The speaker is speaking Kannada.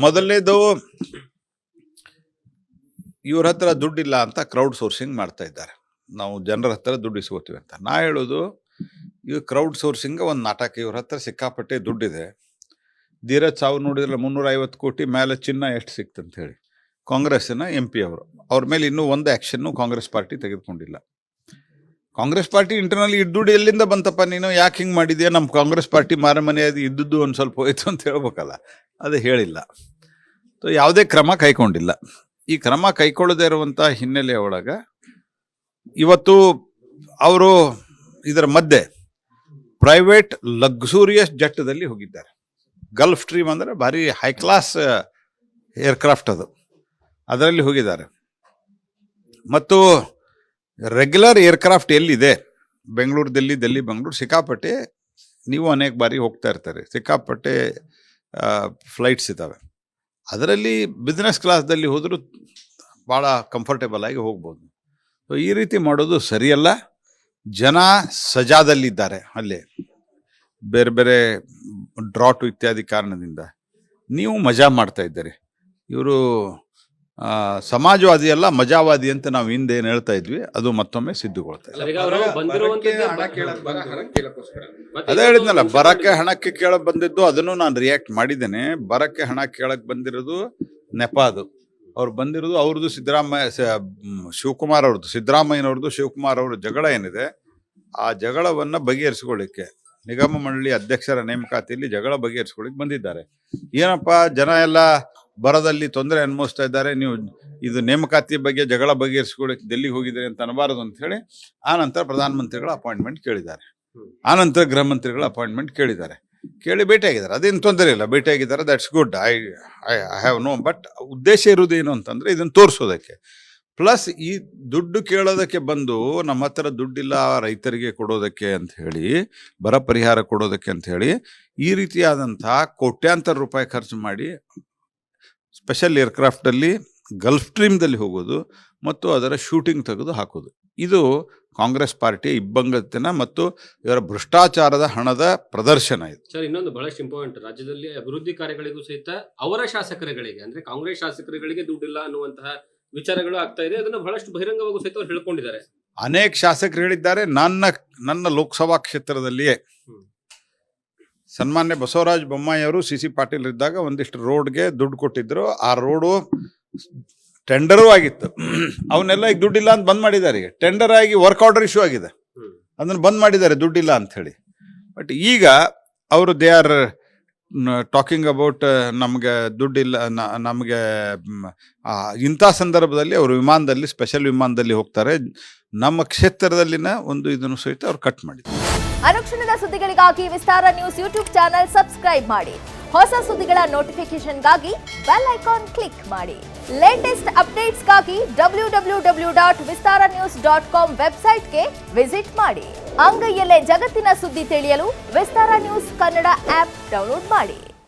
ಮೊದಲನೇದು ಇವ್ರ ಹತ್ರ ದುಡ್ಡಿಲ್ಲ ಅಂತ ಕ್ರೌಡ್ ಸೋರ್ಸಿಂಗ್ ಮಾಡ್ತಾ ಇದ್ದಾರೆ. ನಾವು ಜನರ ಹತ್ರ ದುಡ್ಡು ಇಸ್ಕೋತೀವಿ ಅಂತ. ನಾ ಹೇಳೋದು, ಇವ್ ಕ್ರೌಡ್ ಸೋರ್ಸಿಂಗ್ ಒಂದು ನಾಟಕ. ಇವ್ರ ಹತ್ರ ಸಿಕ್ಕಾಪಟ್ಟೆ ದುಡ್ಡಿದೆ. ಧೀರಜ್ ಸಾವು ನೋಡಿದ್ರೆ 350 ಕೋಟಿ ಮೇಲೆ ಚಿನ್ನ ಎಷ್ಟು ಸಿಕ್ತಂತ ಹೇಳಿ. ಕಾಂಗ್ರೆಸ್ಸಿನ MP ಅವ್ರ ಮೇಲೆ ಇನ್ನೂ ಒಂದು ಆ್ಯಕ್ಷನ್ನು ಕಾಂಗ್ರೆಸ್ ಪಾರ್ಟಿ ತೆಗೆದುಕೊಂಡಿಲ್ಲ. ಕಾಂಗ್ರೆಸ್ ಪಾರ್ಟಿ ಇಂಟರ್ನಲಿ ದುಡ್ಡು ಎಲ್ಲಿಂದ ಬಂತಪ್ಪ, ನೀನು ಯಾಕೆ ಹಿಂಗೆ ಮಾಡಿದ್ಯಾ, ನಮ್ಮ ಕಾಂಗ್ರೆಸ್ ಪಾರ್ಟಿ ಮಾರಮನೆ ಅದು ಇದ್ದದ್ದು ಒಂದು ಸ್ವಲ್ಪ ಹೋಯ್ತು ಅಂತ ಹೇಳ್ಬೇಕಲ್ಲ, ಅದು ಹೇಳಿಲ್ಲ. ಸೊ ಯಾವುದೇ ಕ್ರಮ ಕೈಗೊಂಡಿಲ್ಲ. ಈ ಕ್ರಮ ಕೈಗೊಳ್ಳದೇ ಇರುವಂಥ ಹಿನ್ನೆಲೆ ಒಳಗೆ ಇವತ್ತು ಅವರು ಇದರ ಮಧ್ಯೆ ಪ್ರೈವೇಟ್ ಲಕ್ಸುರಿಯಸ್ ಜೆಟ್ದಲ್ಲಿ ಹೋಗಿದ್ದಾರೆ. ಗಲ್ಫ್ ಸ್ಟ್ರೀಮ್ ಅಂದರೆ ಭಾರಿ ಹೈ ಕ್ಲಾಸ್ ಏರ್ಕ್ರಾಫ್ಟ್ ಅದು, ಅದರಲ್ಲಿ ಹೋಗಿದ್ದಾರೆ. ಮತ್ತು ರೆಗ್ಯುಲರ್ ಏರ್ಕ್ರಾಫ್ಟ್ ಎಲ್ಲಿದೆ, ಬೆಂಗಳೂರು ದಿಲ್ಲಿ, ದಿಲ್ಲಿ ಬೆಂಗಳೂರು, ಸಿಕ್ಕಾಪಟ್ಟೆ ನೀವು ಅನೇಕ ಬಾರಿ ಹೋಗ್ತಾ ಇರ್ತಾರೆ, ಸಿಕ್ಕಾಪಟ್ಟೆ ಫ್ಲೈಟ್ಸ್ ಇದ್ದಾವೆ. ಅದರಲ್ಲಿ ಬಿಸ್ನೆಸ್ ಕ್ಲಾಸ್ದಲ್ಲಿ ಹೋದರೂ ಭಾಳ ಕಂಫರ್ಟೇಬಲ್ ಆಗಿ ಹೋಗ್ಬೋದು. ಸೊ ಈ ರೀತಿ ಮಾಡೋದು ಸರಿಯಲ್ಲ. ಜನ ಸಜಾದಲ್ಲಿದ್ದಾರೆ, ಅಲ್ಲೇ ಬೇರೆ ಬೇರೆ ಡ್ರಾಟು ಇತ್ಯಾದಿ ಕಾರಣದಿಂದ ನೀವು ಮಜಾ ಮಾಡ್ತಾ ಇದ್ದೀರಿ. ಇವರು ಸಮಾಜವಾದಿ ಅಲ್ಲ, ಮಜಾವಾದಿ ಅಂತ ನಾವು ಹಿಂದೆ ಏನು ಹೇಳ್ತಾ ಇದ್ವಿ, ಅದು ಮತ್ತೊಮ್ಮೆ ಸಿದ್ಧಗೊಳ್ತಾ ಇದೆ. ಅದೇ ಹೇಳಿದ್ನಲ್ಲ, ಬರಕ್ಕೆ ಹಣಕ್ಕೆ ಕೇಳಕ್ ಬಂದಿದ್ದು, ಅದನ್ನು ನಾನು ರಿಯಾಕ್ಟ್ ಮಾಡಿದ್ದೇನೆ. ಬರಕ್ಕೆ ಹಣ ಕೇಳಕ್ ಬಂದಿರೋದು ನೆಪ. ಅದು ಅವ್ರು ಬಂದಿರೋದು ಅವ್ರದ್ದು ಶಿವಕುಮಾರ್ ಅವ್ರದ್ದು, ಸಿದ್ದರಾಮಯ್ಯನವ್ರದ್ದು ಶಿವಕುಮಾರ್ ಅವ್ರ ಜಗಳ ಏನಿದೆ, ಆ ಜಗಳವನ್ನು ಬಗೆಹರಿಸ್ಕೊಳ್ಳಿಕ್ಕೆ ನಿಗಮ ಮಂಡಳಿ ಅಧ್ಯಕ್ಷರ ನೇಮಕಾತಿಯಲ್ಲಿ ಜಗಳ ಬಗೆಹರಿಸ್ಕೊಳ್ಳಿಕ್ಕೆ ಬಂದಿದ್ದಾರೆ. ಏನಪ್ಪ, ಜನ ಎಲ್ಲ ಬರದಲ್ಲಿ ತೊಂದರೆ ಅನುಭವಿಸ್ತಾ ಇದ್ದಾರೆ, ನೀವು ಇದು ನೇಮಕಾತಿ ಬಗ್ಗೆ ಜಗಳ ಬಗೆಹರಿಸ್ಕೊಳ್ಳಿಕ್ಕೆ ಡೆಲ್ಲಿಗೆ ಹೋಗಿದ್ದಾರೆ ಅಂತ ಅನ್ನಬಾರದು ಅಂತ ಹೇಳಿ ಆನಂತರ ಪ್ರಧಾನಮಂತ್ರಿಗಳ ಅಪಾಯಿಂಟ್ಮೆಂಟ್ ಕೇಳಿದ್ದಾರೆ, ಆನಂತರ ಗೃಹ ಮಂತ್ರಿಗಳ ಅಪಾಯಿಂಟ್ಮೆಂಟ್ ಕೇಳಿದ್ದಾರೆ. ಕೇಳಿ ಭೇಟಿಯಾಗಿದ್ದಾರೆ, ಅದೇನು ತೊಂದರೆ ಇಲ್ಲ, ಭೇಟಿಯಾಗಿದ್ದಾರೆ, that's good. I have no. But ಉದ್ದೇಶ ಇರುವುದೇನು ಅಂತಂದರೆ ಇದನ್ನು ತೋರಿಸೋದಕ್ಕೆ, ಪ್ಲಸ್ ಈ ದುಡ್ಡು ಕೇಳೋದಕ್ಕೆ ಬಂದು ನಮ್ಮ ಹತ್ರ ದುಡ್ಡಿಲ್ಲ ರೈತರಿಗೆ ಕೊಡೋದಕ್ಕೆ ಅಂತ ಹೇಳಿ, ಬರ ಪರಿಹಾರ ಕೊಡೋದಕ್ಕೆ ಅಂತ ಹೇಳಿ ಈ ರೀತಿಯಾದಂತಹ ಕೋಟ್ಯಾಂತರ ರೂಪಾಯಿ ಖರ್ಚು ಮಾಡಿ ಸ್ಪೆಷಲ್ ಏರ್ಕ್ರಾಫ್ಟಲ್ಲಿ ಗಲ್ಫ್ ಸ್ಟ್ರೀಮ್ದಲ್ಲಿ ಹೋಗೋದು ಮತ್ತು ಅದರ ಶೂಟಿಂಗ್ ತೆಗೆದು ಹಾಕೋದು, ಇದು ಕಾಂಗ್ರೆಸ್ ಪಾರ್ಟಿಯ ಇಬ್ಬಂಗತಿನ ಮತ್ತು ಇವರ ಭ್ರಷ್ಟಾಚಾರದ ಹಣದ ಪ್ರದರ್ಶನ ಇದು. ಸರ್, ಇನ್ನೊಂದು ಬಹಳಷ್ಟು ಇಂಪಾರ್ಟೆಂಟ್, ರಾಜ್ಯದಲ್ಲಿ ಅಭಿವೃದ್ಧಿ ಕಾರ್ಯಗಳಿಗೂ ಸಹಿತ ಅವರ ಶಾಸಕರುಗಳಿಗೆ, ಅಂದ್ರೆ ಕಾಂಗ್ರೆಸ್ ಶಾಸಕರುಗಳಿಗೆ ದುಡ್ಡಿಲ್ಲ ಅನ್ನುವಂತಹ ವಿಚಾರಗಳು ಆಗ್ತಾ ಇದೆ. ಅದನ್ನು ಬಹಳಷ್ಟು ಬಹಿರಂಗವಾಗೂ ಸಹಿತ ಅವ್ರು ಹೇಳ್ಕೊಂಡಿದ್ದಾರೆ. ಅನೇಕ ಶಾಸಕರು ಹೇಳಿದ್ದಾರೆ. ನನ್ನ ಲೋಕಸಭಾ ಕ್ಷೇತ್ರದಲ್ಲಿಯೇ ಸನ್ಮಾನ್ಯ ಬಸವರಾಜ ಬೊಮ್ಮಾಯಿ ಅವರು CC ಪಾಟೀಲ್ ಇದ್ದಾಗ ಒಂದಿಷ್ಟು ರೋಡ್ಗೆ ದುಡ್ಡು ಕೊಟ್ಟಿದ್ರು. ಆ ರೋಡು ಟೆಂಡರೂ ಆಗಿತ್ತು. ಅವನ್ನೆಲ್ಲ ಈಗ ದುಡ್ಡಿಲ್ಲ ಅಂತ ಬಂದ್ ಮಾಡಿದ್ದಾರೆ. ಈಗ ಟೆಂಡರ್ ಆಗಿ ವರ್ಕ್ ಆರ್ಡರ್ ಇಶ್ಯೂ ಆಗಿದೆ, ಅದನ್ನು ಬಂದ್ ಮಾಡಿದ್ದಾರೆ ದುಡ್ಡಿಲ್ಲ ಅಂತ ಹೇಳಿ. ಬಟ್ ಈಗ ಅವರು ದೇ ಆರ್ ಟಾಕಿಂಗ್ ಅಬೌಟ್ ನಮಗೆ ದುಡ್ಡಿಲ್ಲ, ನಮಗೆ ಇಂಥ ಸಂದರ್ಭದಲ್ಲಿ ಅವರು ವಿಮಾನದಲ್ಲಿ, ಸ್ಪೆಷಲ್ ವಿಮಾನದಲ್ಲಿ ಹೋಗ್ತಾರೆ. ನಮ್ಮ ಕ್ಷೇತ್ರದಲ್ಲಿನ ಒಂದು ಇದನ್ನು ಸಹಿತ ಅವ್ರು ಕಟ್ ಮಾಡಿದ್ದಾರೆ. ಅನುಕ್ಷಣದ ಸುದ್ದಿಗಳಿಗಾಗಿ ವಿಸ್ತಾರ ನ್ಯೂಸ್ ಯೂಟ್ಯೂಬ್ ಚಾನೆಲ್ ಸಬ್ಸ್ಕ್ರೈಬ್ ಮಾಡಿ. ಹೊಸ ಸುದ್ದಿಗಳ ನೋಟಿಫಿಕೇಶನ್ಗಾಗಿ ಬೆಲ್ ಐಕಾನ್ ಕ್ಲಿಕ್ ಮಾಡಿ. ಲೇಟೆಸ್ಟ್ ಅಪ್ಡೇಟ್ಸ್ಗಾಗಿ www.vistaranews.com ವೆಬ್ಸೈಟ್ಗೆ ವಿಸಿಟ್ ಮಾಡಿ. ಅಂಗೈಯಲ್ಲೇ ಜಗತ್ತಿನ ಸುದ್ದಿ ತಿಳಿಯಲು ವಿಸ್ತಾರ ನ್ಯೂಸ್ ಕನ್ನಡ ಆಪ್ ಡೌನ್ಲೋಡ್ ಮಾಡಿ.